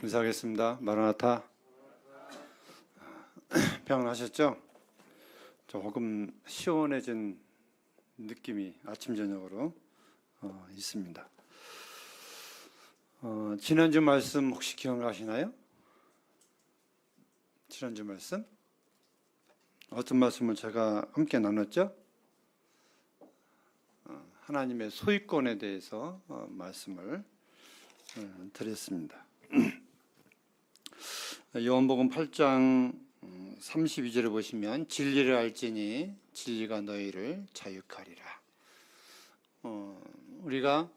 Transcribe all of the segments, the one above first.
인사하겠습니다. 마라나타. 평안하셨죠? 조금 시원해진 느낌이 아침 저녁으로 있습니다. 지난주 말씀 혹시 기억나시나요? 지난주 말씀? 어떤 말씀을 제가 함께 나눴죠? 하나님의 소유권에 대해서 말씀을 드렸습니다. 요한복음 8장 32절에 보시면 진리를 알지니 진리가 너희를 자유하리라. 우리가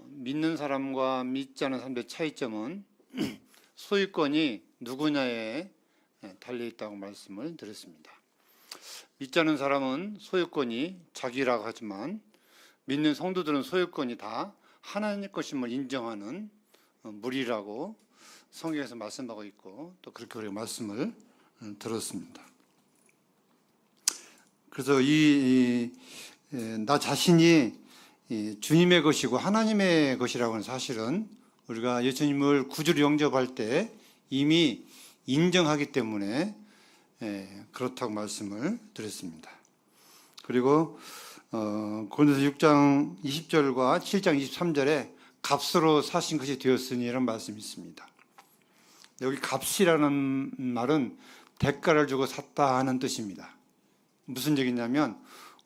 믿는 사람과 믿지 않은 사람들의 차이점은 소유권이 누구냐에 달려있다고 말씀을 드렸습니다. 믿지 않은 사람은 소유권이 자기라고 하지만 믿는 성도들은 소유권이 다 하나님의 것임을 인정하는 무리라고 성경에서 말씀하고 있고 또 그렇게 우리가 말씀을 들었습니다. 그래서 나 자신이 주님의 것이고 하나님의 것이라고 하는 사실은 우리가 예수님을 구주로 영접할 때 이미 인정하기 때문에 그렇다고 말씀을 드렸습니다. 그리고 고린도서 6장 20절과 7장 23절에 값으로 사신 것이 되었으니 이런 말씀이 있습니다. 여기 값이라는 말은 대가를 주고 샀다 하는 뜻입니다. 무슨 얘기냐면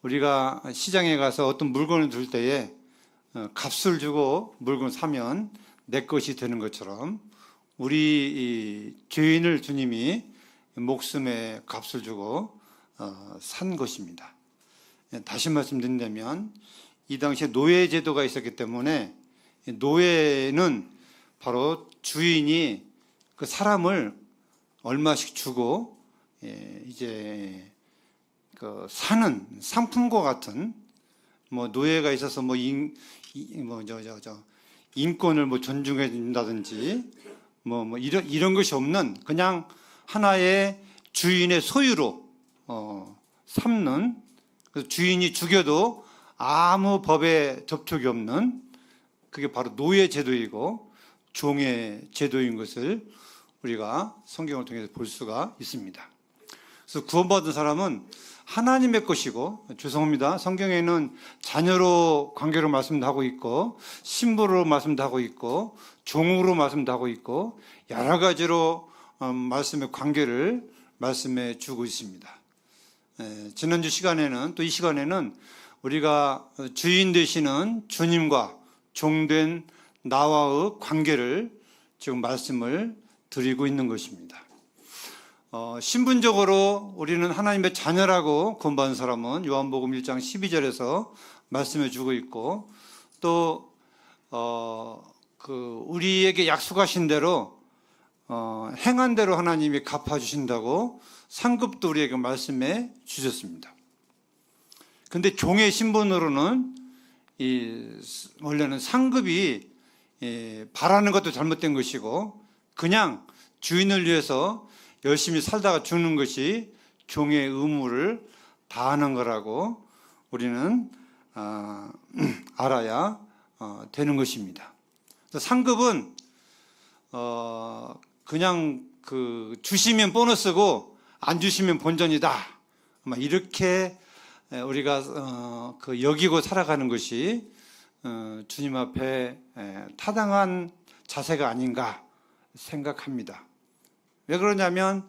우리가 시장에 가서 어떤 물건을 줄 때에 값을 주고 물건을 사면 내 것이 되는 것처럼 우리 죄인을 주님이 목숨의 값을 주고 산 것입니다. 다시 말씀드린다면 이 당시에 노예 제도가 있었기 때문에 노예는 바로 주인이 그 사람을 얼마씩 주고 이제 그 사는 상품과 같은 뭐 노예가 있어서 인권을 존중해 준다든지 이런 것이 없는 그냥 하나의 주인의 소유로 삼는, 그래서 주인이 죽여도 아무 법에 접촉이 없는 그게 바로 노예 제도이고 종의 제도인 것을 우리가 성경을 통해서 볼 수가 있습니다. 그래서 구원받은 사람은 하나님의 것이고, 죄송합니다, 성경에는 자녀로 관계로 말씀도 하고 있고 신부로 말씀도 하고 있고 종으로 말씀도 하고 있고 여러 가지로 말씀의 관계를 말씀해 주고 있습니다. 지난주 시간에는 또 이 시간에는 우리가 주인 되시는 주님과 종된 나와의 관계를 지금 말씀을 드리고 있는 것입니다. 신분적으로 우리는 하나님의 자녀라고 구원받은 사람은 요한복음 1장 12절에서 말씀해 주고 있고 또 우리에게 약속하신 대로 행한 대로 하나님이 갚아주신다고 상급도 우리에게 말씀해 주셨습니다. 그런데 종의 신분으로는 원래는 상급이 바라는 것도 잘못된 것이고 그냥 주인을 위해서 열심히 살다가 죽는 것이 종의 의무를 다하는 거라고 우리는 알아야 되는 것입니다. 상급은 그냥 주시면 보너스고 안 주시면 본전이다, 이렇게 우리가 여기고 살아가는 것이 주님 앞에 타당한 자세가 아닌가 생각합니다. 왜 그러냐면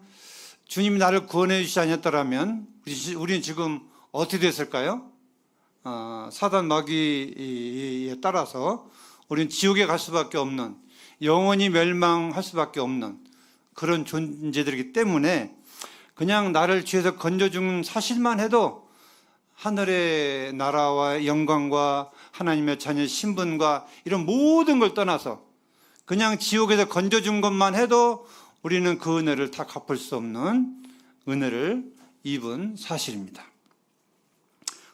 주님이 나를 구원해 주시지 않았더라면 우리는 지금 어떻게 됐을까요? 사단 마귀에 따라서 우리는 지옥에 갈 수밖에 없는, 영원히 멸망할 수밖에 없는 그런 존재들이기 때문에 그냥 나를 죄에서 건져주는 사실만 해도 하늘의 나라와 영광과 하나님의 자녀 신분과 이런 모든 걸 떠나서 그냥 지옥에서 건져준 것만 해도 우리는 그 은혜를 다 갚을 수 없는 은혜를 입은 사실입니다.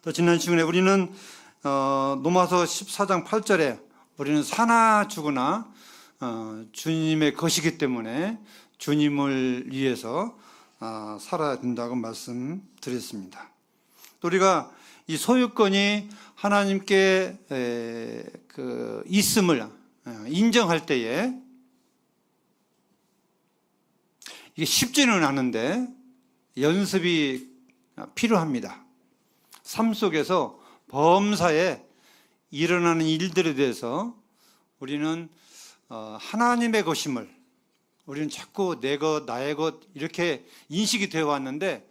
또 지난 시간에 우리는 로마서 14장 8절에 우리는 사나 죽으나 주님의 것이기 때문에 주님을 위해서 살아야 된다고 말씀드렸습니다. 또 우리가 이 소유권이 하나님께 있음을 인정할 때에 이게 쉽지는 않은데 연습이 필요합니다. 삶 속에서 범사에 일어나는 일들에 대해서 우리는 하나님의 것임을 우리는 자꾸 내 것, 나의 것 이렇게 인식이 되어 왔는데,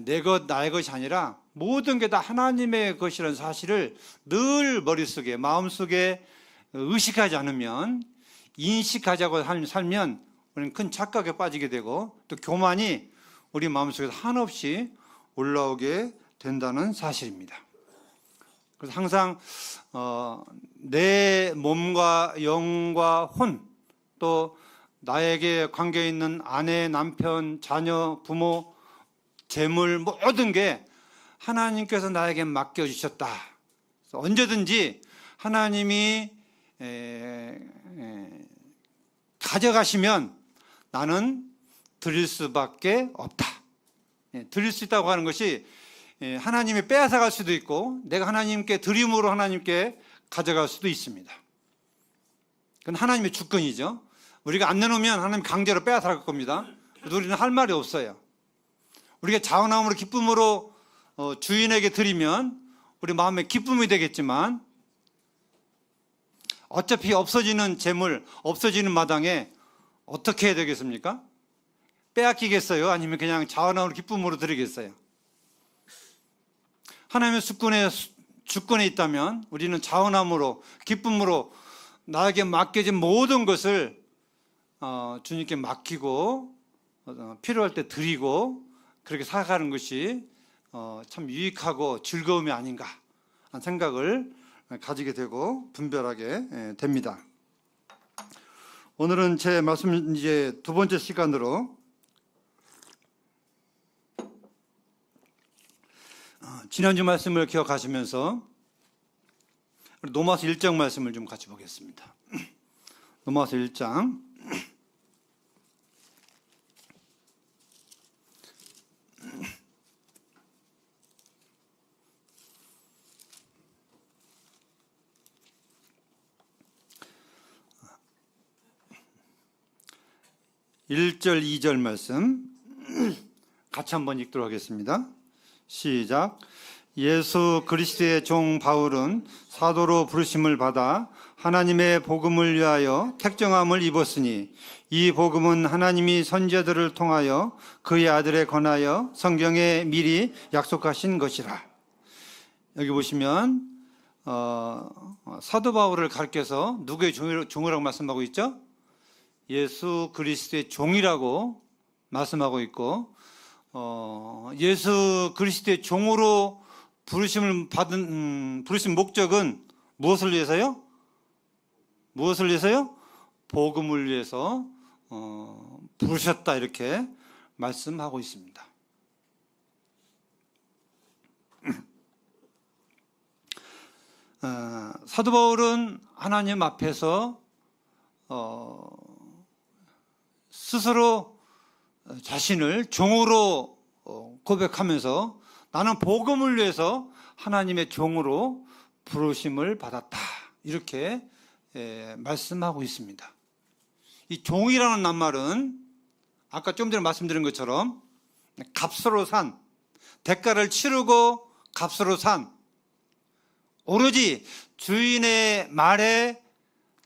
내 것, 나의 것이 아니라 모든 게 다 하나님의 것이라는 사실을 늘 머릿속에, 마음속에 의식하지 않으면, 인식하자고 살면 우리는 큰 착각에 빠지게 되고 또 교만이 우리 마음속에서 한없이 올라오게 된다는 사실입니다. 그래서 항상 내 몸과 영과 혼, 또 나에게 관계 있는 아내, 남편, 자녀, 부모, 재물 모든 게 하나님께서 나에게 맡겨주셨다. 언제든지 하나님이 가져가시면 나는 드릴 수밖에 없다. 드릴 수 있다고 하는 것이 하나님이 빼앗아갈 수도 있고 내가 하나님께 드림으로 하나님께 가져갈 수도 있습니다. 그건 하나님의 주권이죠. 우리가 안 내놓으면 하나님 강제로 빼앗아갈 겁니다. 그래서 우리는 할 말이 없어요. 우리가 자원함으로 기쁨으로 주인에게 드리면 우리 마음에 기쁨이 되겠지만 어차피 없어지는 재물, 없어지는 마당에 어떻게 해야 되겠습니까? 빼앗기겠어요? 아니면 그냥 자원함으로 기쁨으로 드리겠어요? 하나님의 주권에 있다면 우리는 자원함으로 기쁨으로 나에게 맡겨진 모든 것을 주님께 맡기고 필요할 때 드리고 그렇게 살아가는 것이 참 유익하고 즐거움이 아닌가 하는 생각을 가지게 되고 분별하게 됩니다. 오늘은 제 말씀 이제 두 번째 시간으로 지난주 말씀을 기억하시면서 로마서 1장 말씀을 좀 같이 보겠습니다. 로마서 1장 1절 2절 말씀 같이 한번 읽도록 하겠습니다. 시작. 예수 그리스도의 종 바울은 사도로 부르심을 받아 하나님의 복음을 위하여 택정함을 입었으니 이 복음은 하나님이 선지자들을 통하여 그의 아들에 관하여 성경에 미리 약속하신 것이라. 여기 보시면 사도 바울을 가르쳐서 누구의 종이라고 말씀하고 있죠? 예수 그리스도의 종이라고 말씀하고 있고 예수 그리스도의 종으로 부르심을 받은 부르심 목적은 무엇을 위해서요? 무엇을 위해서요? 복음을 위해서 부르셨다 이렇게 말씀하고 있습니다. 사도 바울은 하나님 앞에서 스스로 자신을 종으로 고백하면서 나는 복음을 위해서 하나님의 종으로 부르심을 받았다 이렇게 말씀하고 있습니다. 이 종이라는 낱말은 아까 좀 전에 말씀드린 것처럼 값으로 산, 대가를 치르고 값으로 산, 오로지 주인의 말에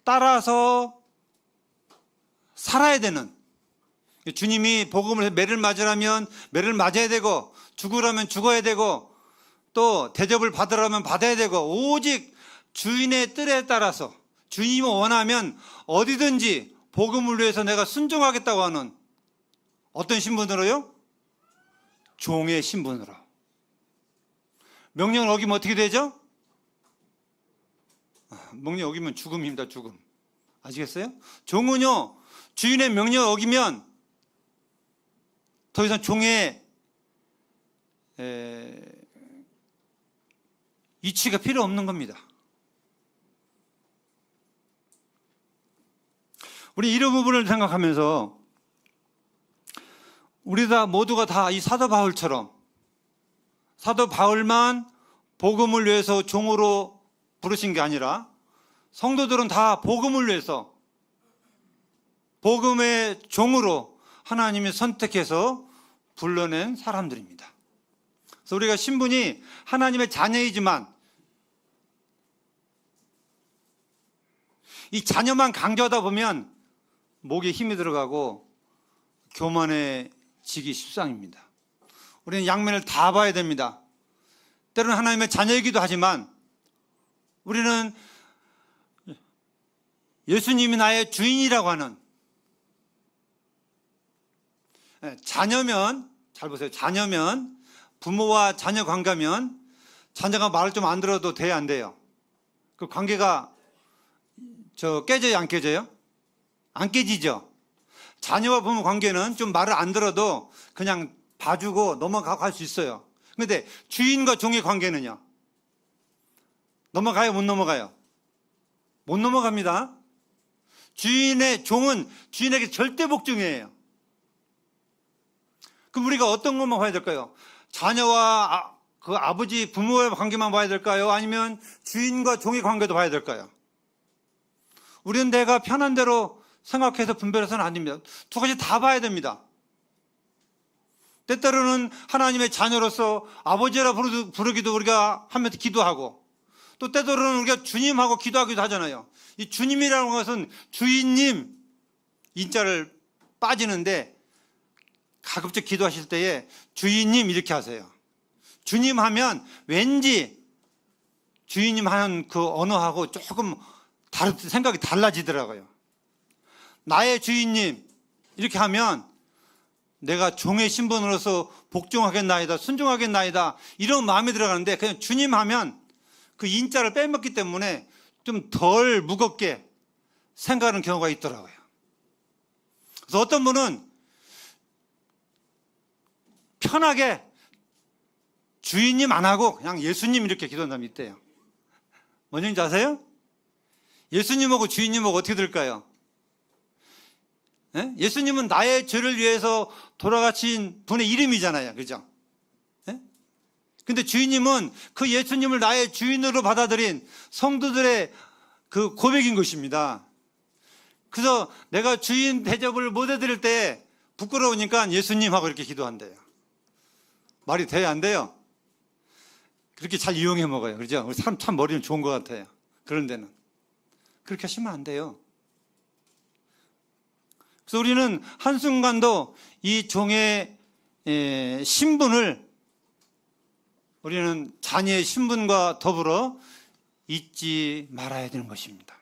따라서 살아야 되는, 주님이 복음을 매를 맞으라면 매를 맞아야 되고 죽으라면 죽어야 되고 또 대접을 받으라면 받아야 되고 오직 주인의 뜻에 따라서 주님이 원하면 어디든지 복음을 위해서 내가 순종하겠다고 하는 어떤 신분으로요? 종의 신분으로. 명령을 어기면 어떻게 되죠? 명령 어기면 죽음입니다. 죽음. 아시겠어요? 종은요 주인의 명령을 어기면 더 이상 종의 이치가 필요 없는 겁니다. 우리 이런 부분을 생각하면서 우리 모두가 다 이 사도 바울처럼 사도 바울만 복음을 위해서 종으로 부르신 게 아니라 성도들은 다 복음을 위해서 복음의 종으로 하나님이 선택해서 불러낸 사람들입니다. 그래서 우리가 신분이 하나님의 자녀이지만 이 자녀만 강조하다 보면 목에 힘이 들어가고 교만해지기 십상입니다. 우리는 양면을 다 봐야 됩니다. 때로는 하나님의 자녀이기도 하지만 우리는 예수님이 나의 주인이라고 하는, 자녀면, 잘 보세요. 자녀면, 부모와 자녀 관계면 자녀가 말을 좀 안 들어도 돼야 안 돼요? 그 관계가 깨져요, 안 깨져요? 안 깨지죠. 자녀와 부모 관계는 좀 말을 안 들어도 그냥 봐주고 넘어가고 할 수 있어요. 그런데 주인과 종의 관계는요? 넘어가요, 못 넘어가요? 못 넘어갑니다. 종은 주인에게 절대 복종이에요. 그럼 우리가 어떤 것만 봐야 될까요? 자녀와 그 아버지, 부모의 관계만 봐야 될까요? 아니면 주인과 종의 관계도 봐야 될까요? 우리는 내가 편한 대로 생각해서 분별해서는 안 됩니다. 두 가지 다 봐야 됩니다. 때때로는 하나님의 자녀로서 아버지라 부르기도 우리가 하면서 기도하고, 또 때때로는 우리가 주님하고 기도하기도 하잖아요. 이 주님이라는 것은 주인님 인자를 빠지는데 가급적 기도하실 때에 주인님 이렇게 하세요. 주님 하면 왠지 주인님 하는 그 언어하고 조금 생각이 달라지더라고요. 나의 주인님 이렇게 하면 내가 종의 신분으로서 복종하겠나이다, 순종하겠나이다, 이런 마음이 들어가는데, 그냥 주님 하면 그 인자를 빼먹기 때문에 좀 덜 무겁게 생각하는 경우가 있더라고요. 그래서 어떤 분은 편하게 주인님 안 하고 그냥 예수님 이렇게 기도한 사람이 있대요. 뭔지 아세요? 예수님하고 주인님하고 어떻게 될까요? 예수님은 나의 죄를 위해서 돌아가신 분의 이름이잖아요. 그죠? 근데 주인님은 그 예수님을 나의 주인으로 받아들인 성도들의 그 고백인 것입니다. 그래서 내가 주인 대접을 못 해드릴 때 부끄러우니까 예수님하고 이렇게 기도한대요. 말이 돼요, 안 돼요? 그렇게 잘 이용해 먹어요. 그죠? 우리 사람 참 머리는 좋은 것 같아요. 그런 데는. 그렇게 하시면 안 돼요. 그래서 우리는 한순간도 이 종의 신분을, 우리는 자녀의 신분과 더불어 잊지 말아야 되는 것입니다.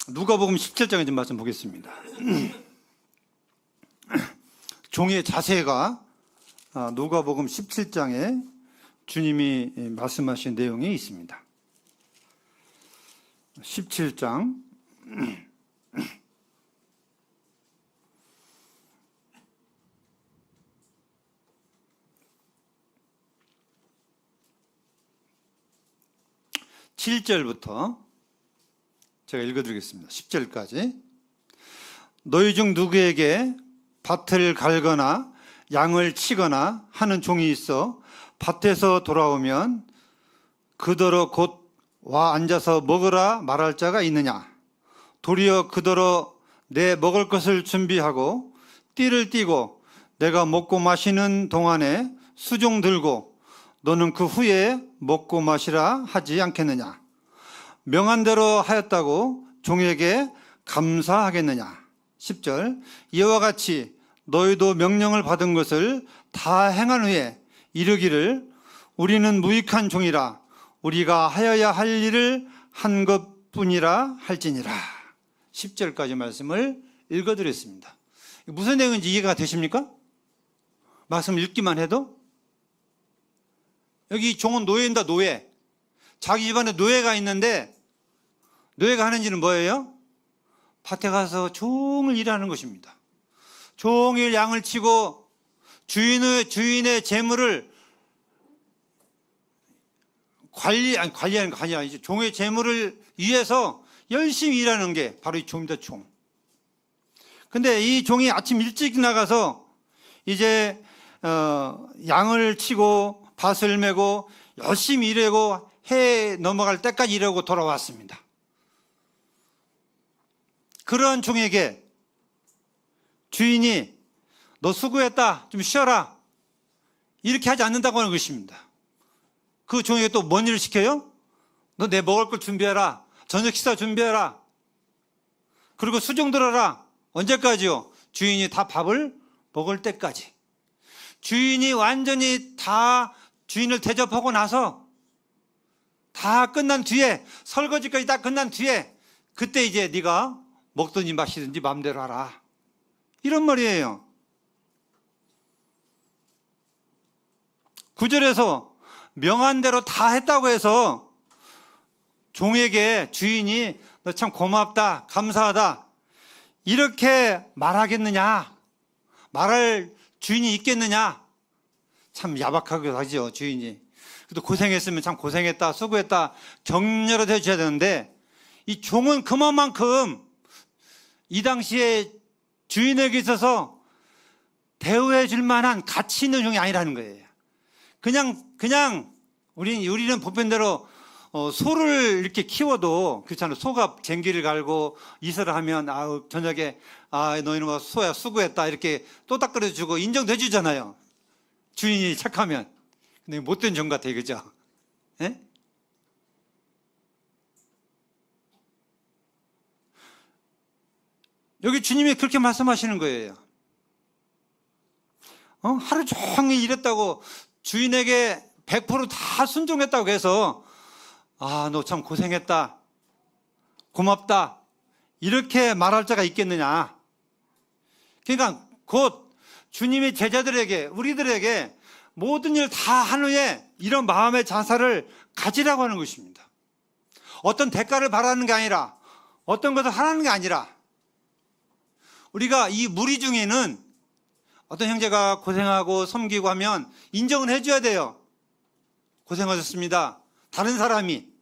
누가복음 17장에 좀 말씀 보겠습니다. 종의 자세가 누가복음 17장에 주님이 말씀하신 내용이 있습니다. 17장 7절부터 제가 읽어드리겠습니다. 10절까지. 너희 중 누구에게 밭을 갈거나 양을 치거나 하는 종이 있어 밭에서 돌아오면 그더러 곧 와 앉아서 먹으라 말할 자가 있느냐? 도리어 그더러 내 먹을 것을 준비하고 띠를 띠고 내가 먹고 마시는 동안에 수종 들고 너는 그 후에 먹고 마시라 하지 않겠느냐? 명한 대로 하였다고 종에게 감사하겠느냐? 10절. 이와 같이 너희도 명령을 받은 것을 다 행한 후에 이르기를 우리는 무익한 종이라 우리가 하여야 할 일을 한 것뿐이라 할지니라. 10절까지 말씀을 읽어드렸습니다. 무슨 내용인지 이해가 되십니까? 말씀 읽기만 해도? 여기 종은 노예입니다. 노예. 자기 집안에 노예가 있는데 노예가 하는 일은 뭐예요? 밭에 가서 종일 일하는 것입니다. 종일 양을 치고 주인의 재물을 관리하는 거 아니죠. 종의 재물을 위해서 열심히 일하는 게 바로 이 종입니다, 종. 근데 이 종이 아침 일찍 나가서 이제 양을 치고 밭을 메고 열심히 일하고 해 넘어갈 때까지 일하고 돌아왔습니다. 그러한 종에게 주인이 너 수고했다, 좀 쉬어라, 이렇게 하지 않는다고 하는 것입니다. 그 종에게 또 뭔 일을 시켜요? 너 내 먹을 걸 준비해라, 저녁 식사 준비해라, 그리고 수종 들어라. 언제까지요? 주인이 다 밥을 먹을 때까지. 주인이 완전히 다 주인을 대접하고 나서 다 끝난 뒤에, 설거지까지 다 끝난 뒤에, 그때 이제 네가 먹든지 마시든지 마음대로 하라, 이런 말이에요. 9절에서 명한 대로 다 했다고 해서 종에게 주인이 너 참 고맙다, 감사하다, 이렇게 말하겠느냐, 말할 주인이 있겠느냐. 참 야박하기도 하죠, 주인이. 그래도 고생했으면 참 고생했다, 수고했다, 격려를 해줘야 되는데, 이 종은 그만큼 이 당시에 주인에게 있어서 대우해 줄 만한 가치 있는 종이 아니라는 거예요. 그냥 우리는 보편대로 소를 이렇게 키워도 그렇잖아요. 소가 쟁기를 갈고 이슬을 하면 저녁에 너희는 소야 수고했다, 이렇게 또닥거려 주고 인정해 주잖아요, 주인이 착하면. 근데 못된 종 같아요, 그죠? 예? 여기 주님이 그렇게 말씀하시는 거예요. 하루 종일 일했다고 주인에게 100%다 순종했다고 해서 너 참 고생했다, 고맙다, 이렇게 말할 자가 있겠느냐. 그러니까 곧 주님이 제자들에게, 우리들에게 모든 일 다 한 후에 이런 마음의 자세를 가지라고 하는 것입니다. 어떤 대가를 바라는 게 아니라, 어떤 것을 하라는 게 아니라, 우리가 이 무리 중에는 어떤 형제가 고생하고 섬기고 하면 인정을 해줘야 돼요. 고생하셨습니다. 다른 사람이.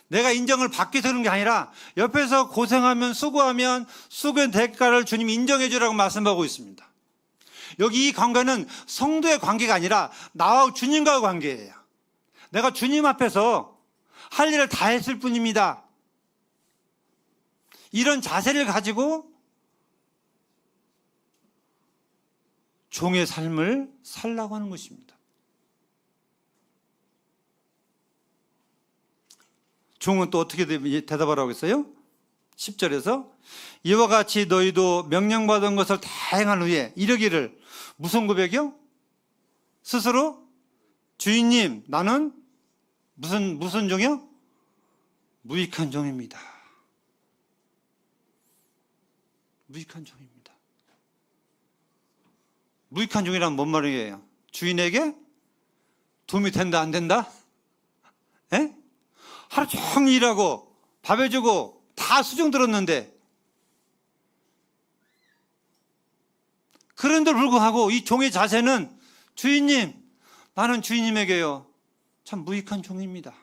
내가 인정을 받기 위해서 그런 게 아니라 옆에서 고생하면, 수고하면 수고의 대가를 주님이 인정해 주라고 말씀하고 있습니다. 여기 이 관계는 성도의 관계가 아니라 나와 주님과의 관계예요. 내가 주님 앞에서 할 일을 다 했을 뿐입니다. 이런 자세를 가지고 종의 삶을 살라고 하는 것입니다. 종은 또 어떻게 대답하라고 했어요? 10절에서 이와 같이 너희도 명령받은 것을 다 행한 후에 이르기를, 무슨 고백이요? 스스로 주인님, 나는 무슨 종이요? 무익한 종입니다. 무익한 종입니다. 무익한 종이란 뭔 말이에요? 주인에게 도움이 된다, 안 된다? 에? 하루 종일 일하고 밥 해주고 다 수정 들었는데, 그런데도 불구하고 이 종의 자세는 주인님, 나는 주인님에게요 참 무익한 종입니다.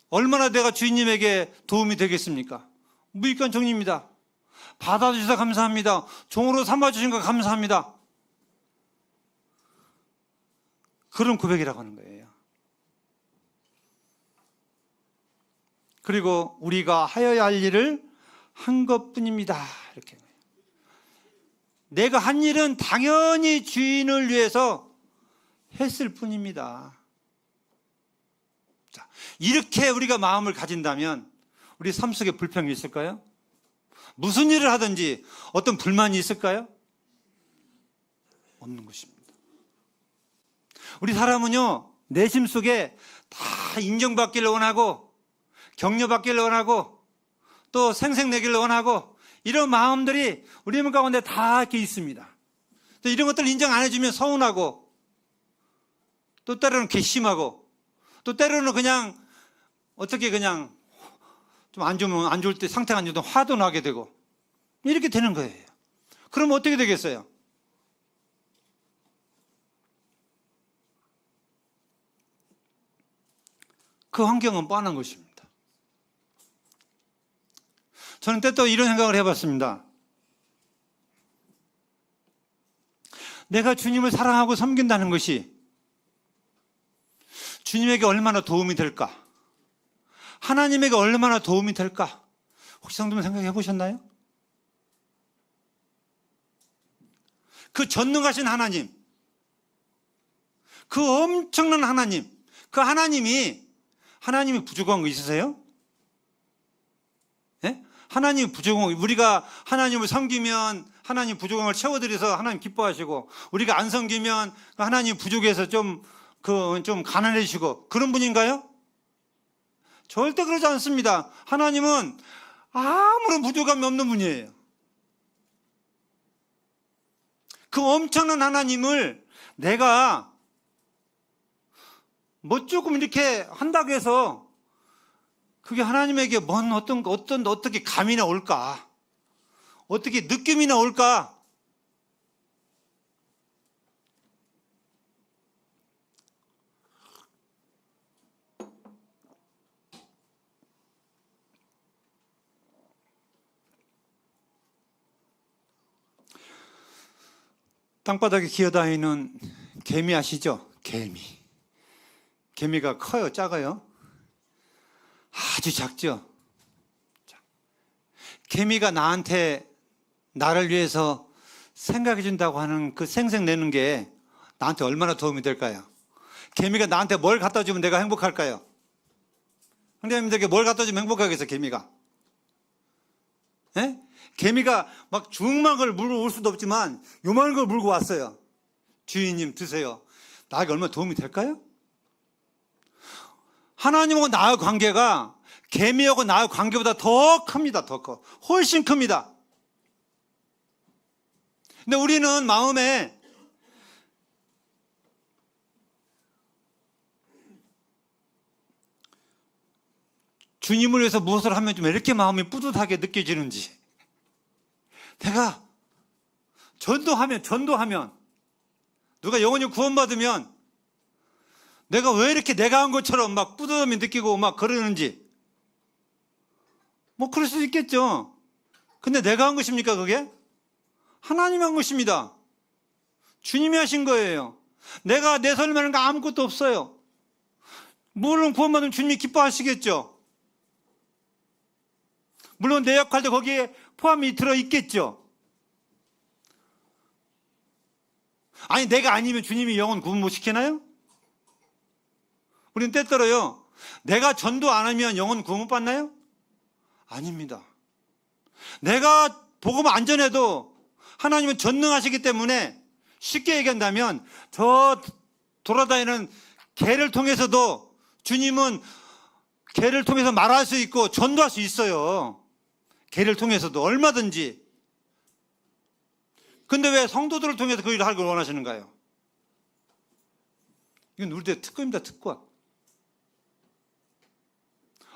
얼마나 내가 주인님에게 도움이 되겠습니까? 무익한 종입니다. 받아주셔서 감사합니다. 종으로 삼아주신 거 감사합니다. 그런 고백이라고 하는 거예요. 그리고 우리가 하여야 할 일을 한 것뿐입니다. 이렇게. 내가 한 일은 당연히 주인을 위해서 했을 뿐입니다. 자, 이렇게 우리가 마음을 가진다면 우리 삶 속에 불평이 있을까요? 무슨 일을 하든지 어떤 불만이 있을까요? 없는 것입니다. 우리 사람은요, 내심 속에 다 인정받기를 원하고, 격려받기를 원하고, 또 생색내기를 원하고, 이런 마음들이 우리 마음 가운데 다 이렇게 있습니다. 또 이런 것들 인정 안 해주면 서운하고, 또 때로는 괘씸하고, 또 때로는 그냥 어떻게 그냥 좀 안 좋을 때, 상태가 안 좋으면 화도 나게 되고, 이렇게 되는 거예요. 그럼 어떻게 되겠어요? 그 환경은 뻔한 것입니다. 저는 때또 이런 생각을 해봤습니다. 내가 주님을 사랑하고 섬긴다는 것이 주님에게 얼마나 도움이 될까? 하나님에게 얼마나 도움이 될까? 혹시 성도님 생각해 보셨나요? 그 전능하신 하나님, 그 엄청난 하나님, 그 하나님이 부족한 거 있으세요? 예? 하나님이 부족한 거, 우리가 하나님을 섬기면 하나님 부족한 걸 채워드려서 하나님 기뻐하시고, 우리가 안 섬기면 하나님 부족해서 좀 가난해지시고, 그런 분인가요? 절대 그러지 않습니다. 하나님은 아무런 부족함이 없는 분이에요. 그 엄청난 하나님을 내가 뭐 조금 이렇게 한다고 해서 그게 하나님에게 어떻게 감이나 올까? 어떻게 느낌이나 올까? 땅바닥에 기어다니는 개미 아시죠? 개미가 커요? 작아요? 아주 작죠? 개미가 나를 위해서 생각해 준다고 하는 그 생색내는 게 나한테 얼마나 도움이 될까요? 개미가 나한테 뭘 갖다 주면 내가 행복할까요? 형제님들에게 뭘 갖다 주면 행복하겠어요, 개미가? 예? 개미가 막 중만 걸 물고 올 수도 없지만 요만한 걸 물고 왔어요. 주인님 드세요. 나에게 얼마나 도움이 될까요? 하나님하고 나의 관계가 개미하고 나의 관계보다 더 큽니다. 더 커. 훨씬 큽니다. 근데 우리는 마음에 주님을 위해서 무엇을 하면 좀 이렇게 마음이 뿌듯하게 느껴지는지, 내가 전도하면 누가 영원히 구원받으면 내가 왜 이렇게 내가 한 것처럼 막 뿌듯함이 느끼고 막 그러는지, 뭐 그럴 수도 있겠죠. 근데 내가 한 것입니까 그게? 하나님이 한 것입니다. 주님이 하신 거예요. 내가 내 손을 하는 거 아무것도 없어요. 물론 구원받으면 주님이 기뻐하시겠죠. 물론 내 역할도 거기에 포함이 들어있겠죠. 아니 내가 아니면 주님이 영혼 구원 못 시키나요? 우리는 때때로요, 내가 전도 안 하면 영혼 구원 못 받나요? 아닙니다. 내가 복음 안 전해도 하나님은 전능하시기 때문에, 쉽게 얘기한다면 저 돌아다니는 개를 통해서도 주님은 개를 통해서 말할 수 있고 전도할 수 있어요. 개를 통해서도 얼마든지. 근데 왜 성도들을 통해서 그 일을 하길 원하시는가요? 이건 우리들의 특권입니다. 특권.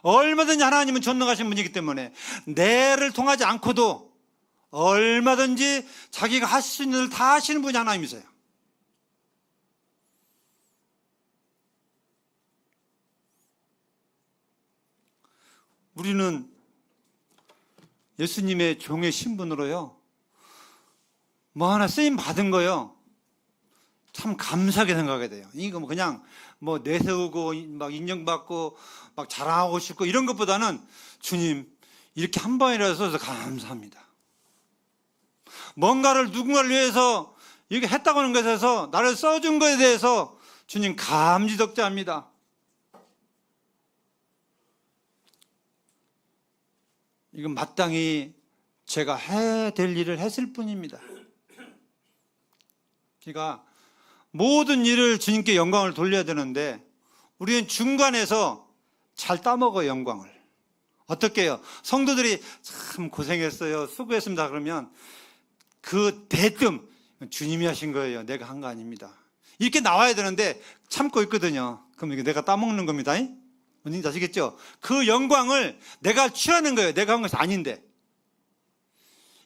얼마든지 하나님은 전능하신 분이기 때문에 내를 통하지 않고도 얼마든지 자기가 하실 수 있는 일을 다 하시는 분이 하나님이세요. 우리는 예수님의 종의 신분으로요, 뭐 하나 쓰임 받은 거요, 참 감사하게 생각하게 돼요. 이거 뭐 그냥 뭐 내세우고 막 인정받고 막 자랑하고 싶고 이런 것보다는, 주님 이렇게 한 번이라도 써서 감사합니다. 뭔가를 누군가를 위해서 이렇게 했다고 하는 것에서 나를 써준 것에 대해서 주님 감지덕지합니다. 이건 마땅히 제가 해야 될 일을 했을 뿐입니다. 그러니까 모든 일을 주님께 영광을 돌려야 되는데 우리는 중간에서 잘 따먹어요, 영광을. 어떻게 해요? 성도들이 참 고생했어요, 수고했습니다 그러면 그 대뜸 주님이 하신 거예요, 내가 한 거 아닙니다, 이렇게 나와야 되는데 참고 있거든요. 그럼 이게 내가 따먹는 겁니다. 뭔지 아시겠죠? 그 영광을 내가 취하는 거예요. 내가 한 것이 아닌데.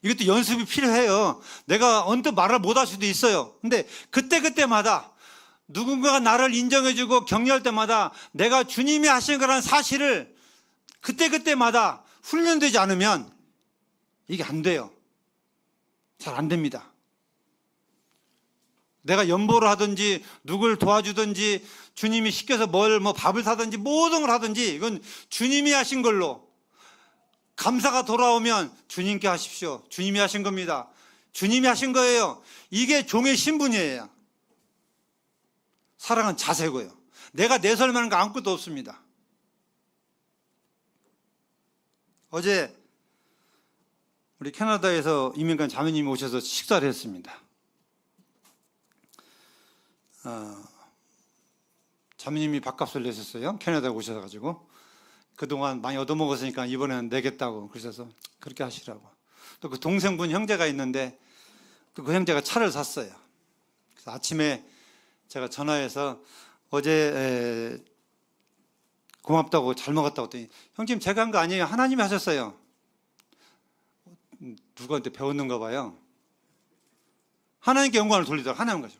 이것도 연습이 필요해요. 내가 언뜻 말을 못할 수도 있어요. 근데 그때마다 누군가가 나를 인정해주고 격려할 때마다 내가 주님이 하신 거라는 사실을 그때마다 훈련되지 않으면 이게 안 돼요. 잘 안 됩니다. 내가 연보를 하든지 누굴 도와주든지 주님이 시켜서 뭐 밥을 사든지 모든 걸 하든지 이건 주님이 하신 걸로, 감사가 돌아오면 주님께 하십시오. 주님이 하신 겁니다. 주님이 하신 거예요. 이게 종의 신분이에요. 사랑은 자세고요. 내가 내세울 만한 거 아무것도 없습니다. 어제 우리 캐나다에서 이민간 자매님이 오셔서 식사를 했습니다. 자매님이 밥값을 내셨어요. 캐나다에 오셔가지고 그동안 많이 얻어먹었으니까 이번에는 내겠다고 그러셔서 그렇게 하시라고. 또 그 동생분 형제가 있는데 또 그 형제가 차를 샀어요. 그래서 아침에 제가 전화해서 어제 고맙다고 잘 먹었다고 했더니 형님 제가 한 거 아니에요. 하나님이 하셨어요. 누구한테 배웠는가 봐요. 하나님께 영광을 돌리다가 하나님 가죠.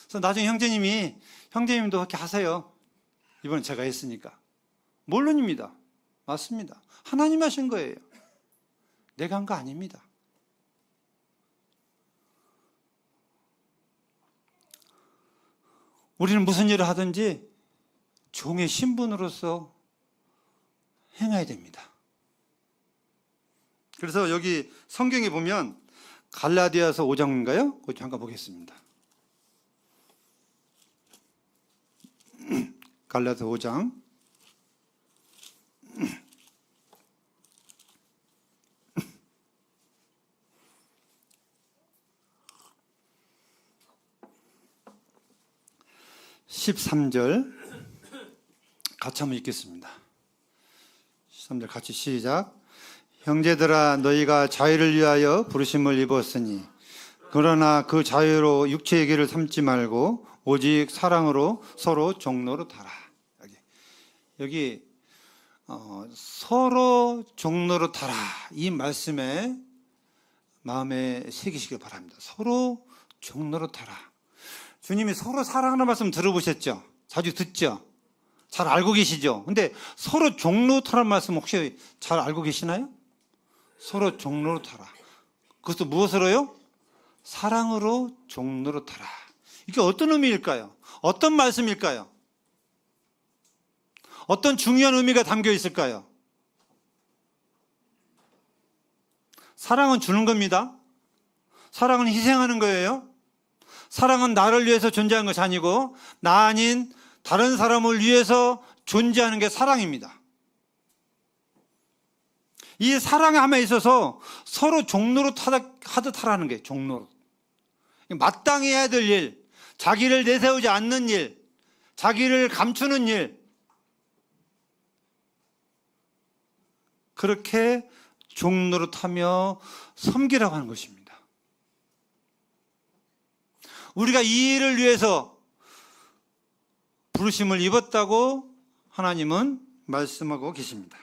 그래서 나중에 형제님도 그렇게 하세요. 이번엔 제가 했으니까. 물론입니다. 맞습니다. 하나님 하신 거예요. 내가 한 거 아닙니다. 우리는 무슨 일을 하든지 종의 신분으로서 행해야 됩니다. 그래서 여기 성경에 보면 갈라디아서 5장인가요? 그거 잠깐 보겠습니다. 갈라디아서 5장 13절 같이 한번 읽겠습니다. 13절 같이 시작. 형제들아 너희가 자유를 위하여 부르심을 입었으니 그러나 그 자유로 육체의 길을 삼지 말고 오직 사랑으로 서로 종로로 타라. 여기 서로 종로로 타라 이 말씀에 마음에 새기시길 바랍니다. 서로 종로로 타라. 주님이 서로 사랑하는 말씀 들어보셨죠? 자주 듣죠? 잘 알고 계시죠? 근데 서로 종로로 타라는 말씀 혹시 잘 알고 계시나요? 서로 종로로 타라. 그것도 무엇으로요? 사랑으로 종로로 타라. 이게 어떤 의미일까요? 어떤 말씀일까요? 어떤 중요한 의미가 담겨 있을까요? 사랑은 주는 겁니다. 사랑은 희생하는 거예요. 사랑은 나를 위해서 존재하는 것이 아니고 나 아닌 다른 사람을 위해서 존재하는 게 사랑입니다. 이 사랑함에 있어서 서로 종로로 하듯 하라는 게 종로로. 마땅히 해야 될 일, 자기를 내세우지 않는 일, 자기를 감추는 일, 그렇게 종로로 타며 섬기라고 하는 것입니다. 우리가 이 일을 위해서 부르심을 입었다고 하나님은 말씀하고 계십니다.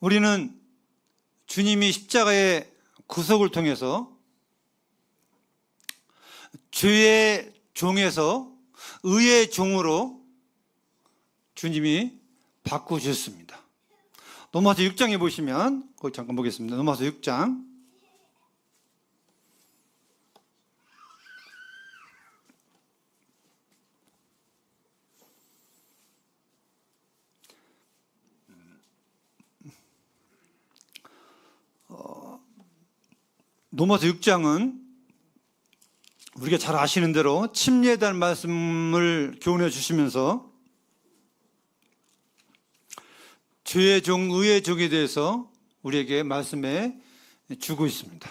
우리는 주님이 십자가의 구속을 통해서 죄의 종에서 의의 종으로 주님이 바꾸셨습니다. 로마서 6장에 보시면 거기 잠깐 보겠습니다. 로마서 6장 로마서 6장은 우리가 잘 아시는 대로 침례에 대한 말씀을 교훈해 주시면서 죄의 종, 의의 종에 대해서 우리에게 말씀해 주고 있습니다.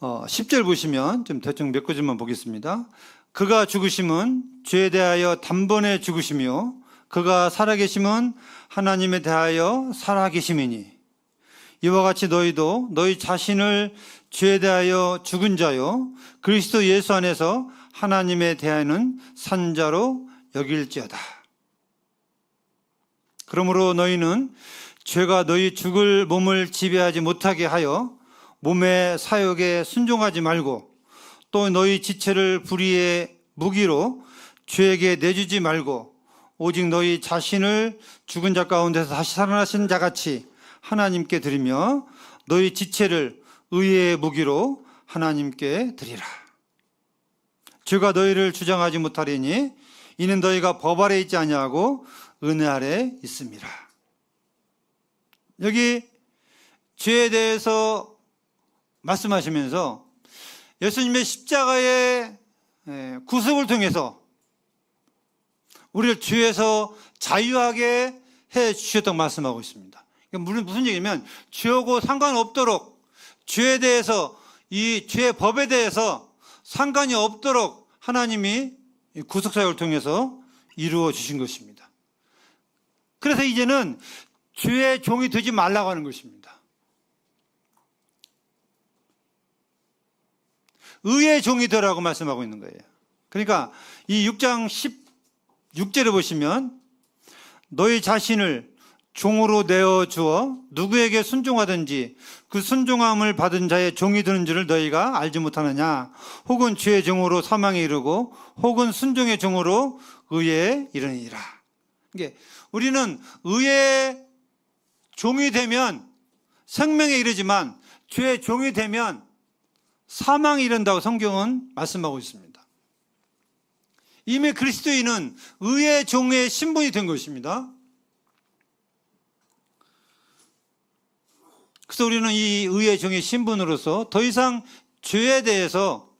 10절 보시면 좀 대충 몇 구절만 보겠습니다. 그가 죽으심은 죄에 대하여 단번에 죽으시며 그가 살아계심은 하나님에 대하여 살아계심이니 이와 같이 너희도 너희 자신을 죄에 대하여 죽은 자요 그리스도 예수 안에서 하나님에 대하여는 산 자로 여길지어다. 그러므로 너희는 죄가 너희 죽을 몸을 지배하지 못하게 하여 몸의 사욕에 순종하지 말고 또 너희 지체를 불의의 무기로 죄에게 내주지 말고 오직 너희 자신을 죽은 자 가운데서 다시 살아나신 자같이 하나님께 드리며 너희 지체를 의의 무기로 하나님께 드리라. 죄가 너희를 주장하지 못하리니 이는 너희가 법 아래 있지 아니하고 은혜 아래 있음이라. 여기 죄에 대해서 말씀하시면서 예수님의 십자가의 구속을 통해서 우리를 죄에서 자유하게 해 주셨다고 말씀하고 있습니다. 물론 무슨 얘기냐면 죄하고 상관없도록 죄에 대해서 이 죄의 법에 대해서 상관이 없도록 하나님이 구속사역을 통해서 이루어 주신 것입니다. 그래서 이제는 죄의 종이 되지 말라고 하는 것입니다. 의의 종이 되라고 말씀하고 있는 거예요. 그러니까 이 6장 16절에 보시면 너희 자신을 종으로 내어주어 누구에게 순종하든지 그 순종함을 받은 자의 종이 되는 줄을 너희가 알지 못하느냐. 혹은 죄의 종으로 사망에 이르고 혹은 순종의 종으로 의에 이르니라. 그러니까 우리는 의의 종이 되면 생명에 이르지만 죄의 종이 되면 사망에 이른다고 성경은 말씀하고 있습니다. 이미 그리스도인은 의의 종의 신분이 된 것입니다. 그래서 우리는 이 의의 종의 신분으로서 더 이상 죄에 대해서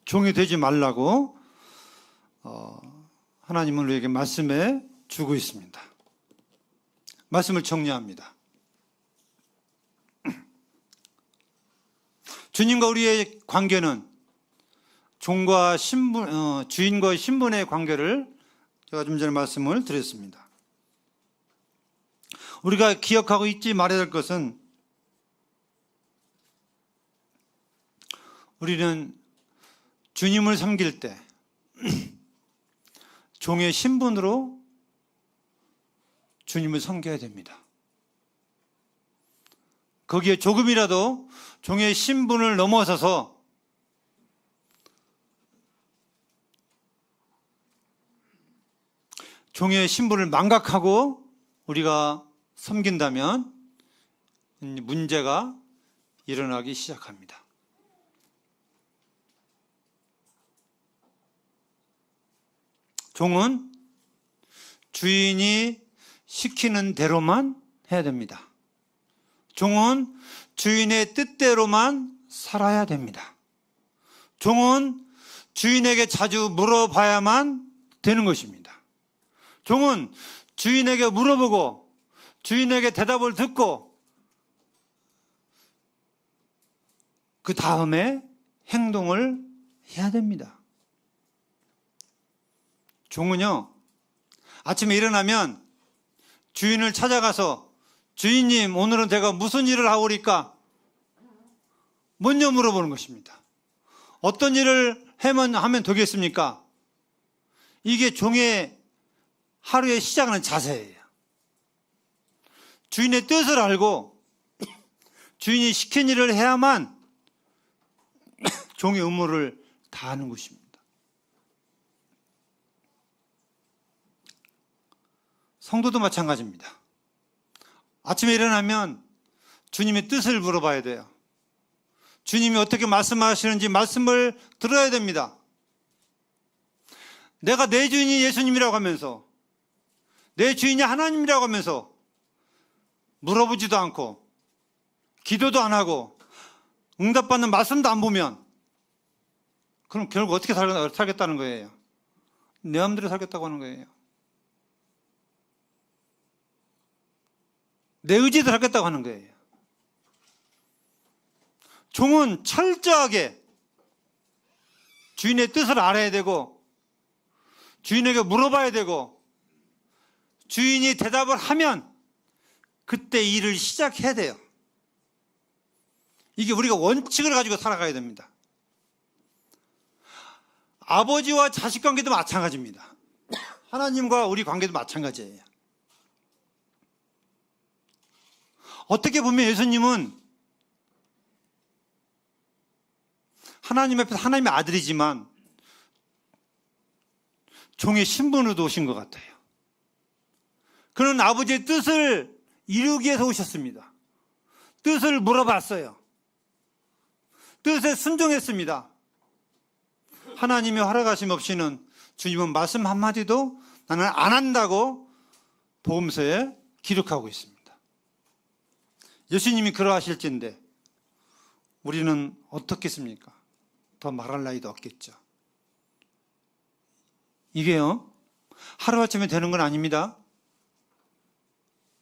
종이 되지 말라고 하나님은 우리에게 말씀해 주고 있습니다. 말씀을 정리합니다. 주님과 우리의 관계는 종과 신분, 주인과 신분의 관계를 제가 좀 전에 말씀을 드렸습니다. 우리가 기억하고 잊지 말아야 될 것은 우리는 주님을 섬길 때 종의 신분으로 주님을 섬겨야 됩니다. 거기에 조금이라도 종의 신분을 넘어서서 종의 신분을 망각하고 우리가 섬긴다면 문제가 일어나기 시작합니다. 종은 주인이 시키는 대로만 해야 됩니다. 종은 주인의 뜻대로만 살아야 됩니다. 종은 주인에게 자주 물어봐야만 되는 것입니다. 종은 주인에게 물어보고 주인에게 대답을 듣고 그 다음에 행동을 해야 됩니다. 종은요, 아침에 일어나면 주인을 찾아가서 주인님, 오늘은 내가 무슨 일을 하오리까? 먼저 물어보는 것입니다. 어떤 일을 하면 되겠습니까? 이게 종의 하루의 시작하는 자세예요. 주인의 뜻을 알고 주인이 시킨 일을 해야만 종의 의무를 다하는 것입니다. 성도도 마찬가지입니다. 아침에 일어나면 주님의 뜻을 물어봐야 돼요. 주님이 어떻게 말씀하시는지 말씀을 들어야 됩니다. 내가 내 주인이 예수님이라고 하면서 내 주인이 하나님이라고 하면서 물어보지도 않고 기도도 안 하고 응답받는 말씀도 안 보면 그럼 결국 어떻게 살겠다는 거예요? 내 마음대로 살겠다고 하는 거예요. 내 의지대로 하겠다고 하는 거예요. 종은 철저하게 주인의 뜻을 알아야 되고 주인에게 물어봐야 되고 주인이 대답을 하면 그때 일을 시작해야 돼요. 이게 우리가 원칙을 가지고 살아가야 됩니다. 아버지와 자식 관계도 마찬가지입니다. 하나님과 우리 관계도 마찬가지예요. 어떻게 보면 예수님은 하나님 앞에서 하나님의 아들이지만 종의 신분으로 오신 것 같아요. 그는 아버지의 뜻을 이루기 위해서 오셨습니다. 뜻을 물어봤어요. 뜻에 순종했습니다. 하나님의 허락하심 없이는 주님은 말씀 한마디도 나는 안 한다고 복음서에 기록하고 있습니다. 예수님이 그러하실진데 우리는 어떻겠습니까? 더 말할 나위도 없겠죠. 이게요, 하루아침에 되는 건 아닙니다.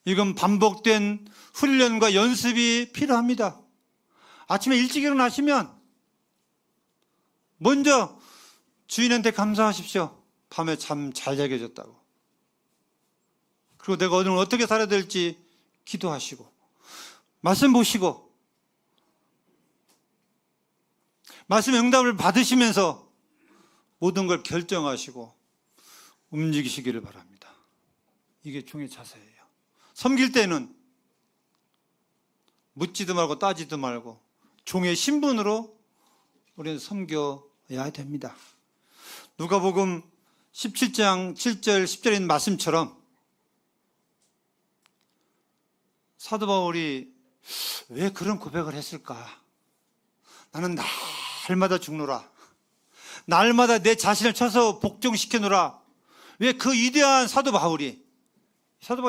이건 반복된 훈련과 연습이 필요합니다. 아침에 일찍 일어나시면 먼저 주인한테 감사하십시오. 밤에 잠 잘 자게 해줬다고. 그리고 내가 오늘 어떻게 살아야 될지 기도하시고 말씀 보시고 말씀 응답을 받으시면서 모든 걸 결정하시고 움직이시기를 바랍니다. 이게 종의 자세예요. 섬길 때는 묻지도 말고 따지도 말고 종의 신분으로 우리는 섬겨야 됩니다. 누가복음 17장 7절 10절에 있는 말씀처럼 사도 바울이 왜 그런 고백을 했을까? 나는 날마다 죽노라. 날마다 내 자신을 쳐서 복종시켜노라. 왜 그 위대한 사도 바울이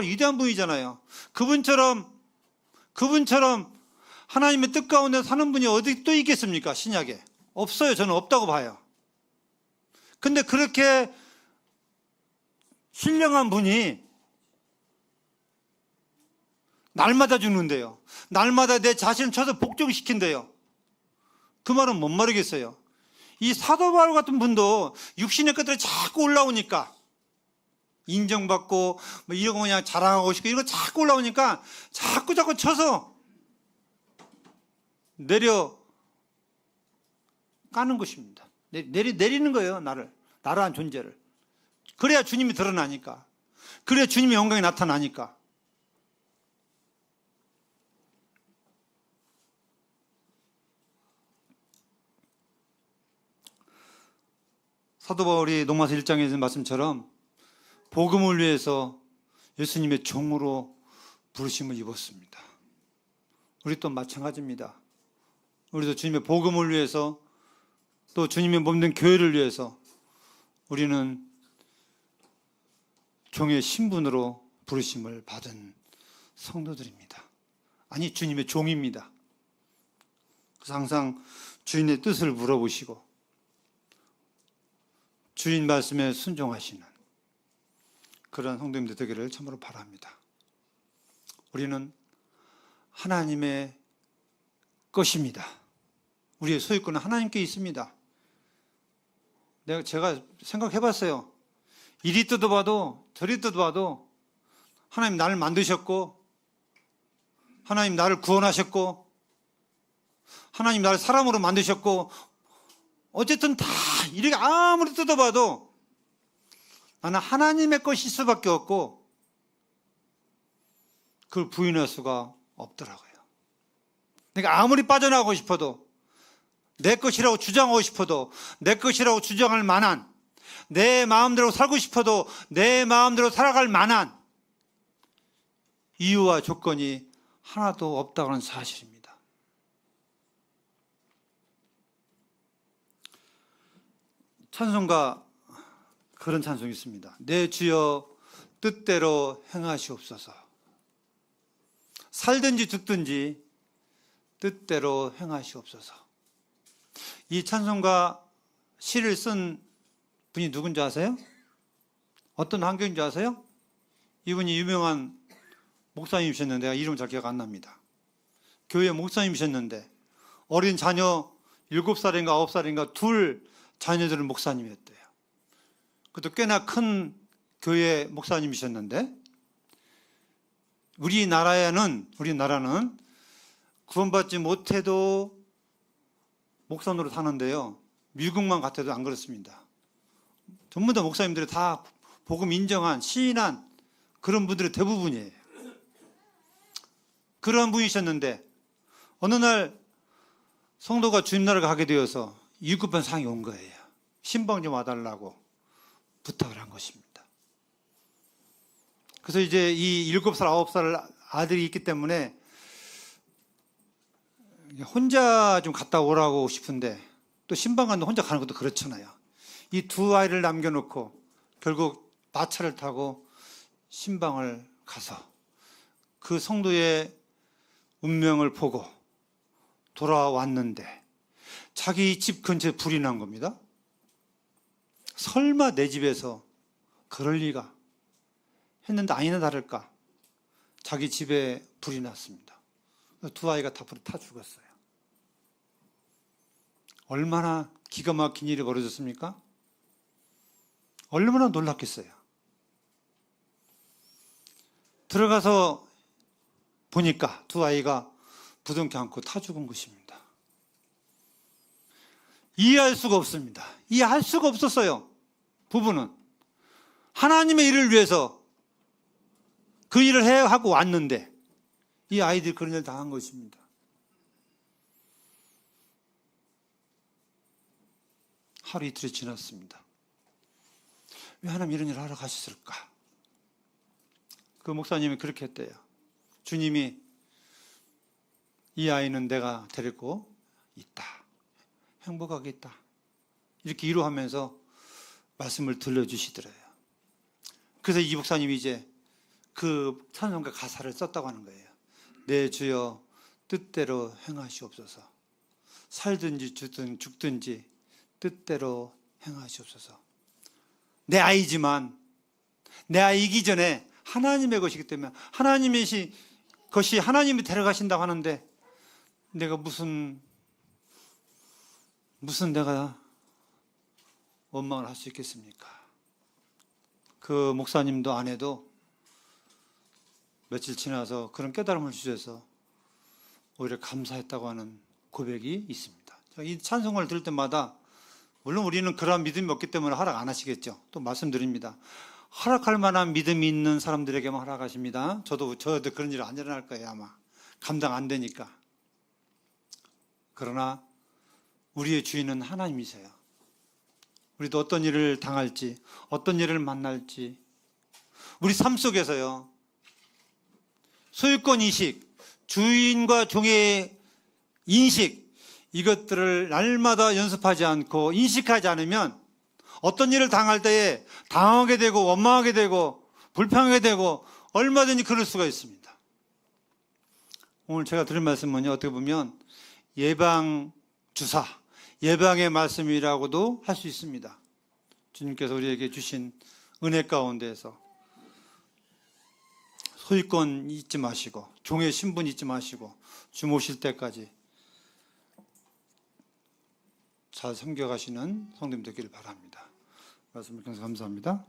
위대한 분이잖아요. 그분처럼 하나님의 뜻 가운데 사는 분이 어디 또 있겠습니까? 신약에 없어요. 저는 없다고 봐요. 근데 그렇게 신령한 분이 날마다 죽는데요. 날마다 내 자신을 쳐서 복종시킨대요. 그 말은 뭔 말이겠어요? 이 사도 바울 같은 분도 육신의 것들이 자꾸 올라오니까 인정받고 뭐 이런 거 그냥 자랑하고 싶고 이런 거 자꾸 올라오니까 자꾸 쳐서 내려 까는 것입니다. 내리는 거예요. 나라한 존재를. 그래야 주님이 드러나니까. 그래야 주님의 영광이 나타나니까. 사도 바울이 로마서 1장에 있는 말씀처럼 복음을 위해서 예수님의 종으로 부르심을 입었습니다. 우리 또 마찬가지입니다. 우리도 주님의 복음을 위해서 또 주님의 몸된 교회를 위해서 우리는 종의 신분으로 부르심을 받은 성도들입니다. 아니, 주님의 종입니다. 그래서 항상 주인의 뜻을 물어보시고 주인 말씀에 순종하시는 그런 성도님들 되기를 참으로 바랍니다. 우리는 하나님의 것입니다. 우리의 소유권은 하나님께 있습니다. 제가 생각해 봤어요. 이리 뜯어봐도 저리 뜯어봐도 하나님 나를 만드셨고 하나님 나를 구원하셨고 하나님 나를 사람으로 만드셨고 어쨌든 다 이렇게 아무리 뜯어봐도 나는 하나님의 것일 수밖에 없고 그걸 부인할 수가 없더라고요. 그러니까 아무리 빠져나가고 싶어도 내 것이라고 주장하고 싶어도 내 것이라고 주장할 만한 내 마음대로 살고 싶어도 내 마음대로 살아갈 만한 이유와 조건이 하나도 없다는 사실입니다. 찬송가 그런 찬송이 있습니다. 내 주여 뜻대로 행하시옵소서. 살든지 죽든지 뜻대로 행하시옵소서. 이 찬송가 시를 쓴 분이 누군지 아세요? 어떤 환경인지 아세요? 이분이 유명한 목사님이셨는데 내가 이름 잘 기억 안 납니다. 교회 목사님이셨는데 어린 자녀 7살인가 9살인가 둘 자녀들은 목사님이었대요. 그것도 꽤나 큰 교회 목사님이셨는데 우리나라는 구원받지 못해도 목사 노릇 하는데요. 미국만 같아도 안 그렇습니다. 전부 다 목사님들이 다 복음 인정한 시인한 그런 분들이 대부분이에요. 그런 분이셨는데 어느 날 성도가 주님 나라를 가게 되어서 위급한 상황이 온 거예요. 신방 좀 와달라고 부탁을 한 것입니다. 그래서 이제 이 7살, 9살 아들이 있기 때문에 혼자 좀 갔다 오라고 싶은데 또 신방관도 혼자 가는 것도 그렇잖아요. 이 두 아이를 남겨놓고 결국 마차를 타고 신방을 가서 그 성도의 운명을 보고 돌아왔는데 자기 집 근처에 불이 난 겁니다. 설마 내 집에서 그럴 리가 했는데 아니나 다를까 자기 집에 불이 났습니다. 두 아이가 다 불에 타 죽었어요. 얼마나 기가 막힌 일이 벌어졌습니까? 얼마나 놀랐겠어요. 들어가서 보니까 두 아이가 부둥켜 안고 타 죽은 것입니다. 이해할 수가 없습니다. 이해할 수가 없었어요. 부부는 하나님의 일을 위해서 그 일을 하고 왔는데 이 아이들이 그런 일을 당한 것입니다. 하루 이틀이 지났습니다. 왜 하나님 이런 일을 하러 가셨을까? 그 목사님이 그렇게 했대요. 주님이 이 아이는 내가 데리고 있다. 행복하게 있다. 이렇게 위로하면서 말씀을 들려주시더래요. 그래서 이 목사님이 이제 그 찬송가 가사를 썼다고 하는 거예요. 내 주여 뜻대로 행하시옵소서. 살든지 죽든지 뜻대로 행하시옵소서. 내 아이지만 내 아이이기 전에 하나님의 것이기 때문에 하나님의 것이 하나님이 데려가신다고 하는데 내가 무슨 내가 원망을 할 수 있겠습니까? 그 목사님도 아내도 며칠 지나서 그런 깨달음을 주셔서 오히려 감사했다고 하는 고백이 있습니다. 이 찬송을 들을 때마다 물론 우리는 그러한 믿음이 없기 때문에 허락 안 하시겠죠. 또 말씀드립니다. 허락할 만한 믿음이 있는 사람들에게만 허락하십니다. 저도 그런 일 안 일어날 거예요. 아마 감당 안 되니까. 그러나 우리의 주인은 하나님이세요. 우리도 어떤 일을 당할지, 어떤 일을 만날지, 우리 삶 속에서요, 소유권 인식, 주인과 종의 인식, 이것들을 날마다 연습하지 않고 인식하지 않으면 어떤 일을 당할 때에 당하게 되고 원망하게 되고 불평하게 되고 얼마든지 그럴 수가 있습니다. 오늘 제가 드릴 말씀은요, 어떻게 보면 예방주사, 예방의 말씀이라고도 할 수 있습니다. 주님께서 우리에게 주신 은혜 가운데에서 소유권 잊지 마시고 종의 신분 잊지 마시고 주 모실 때까지 잘 섬겨가시는 성도님 되기를 바랍니다. 말씀을 통해서 감사합니다.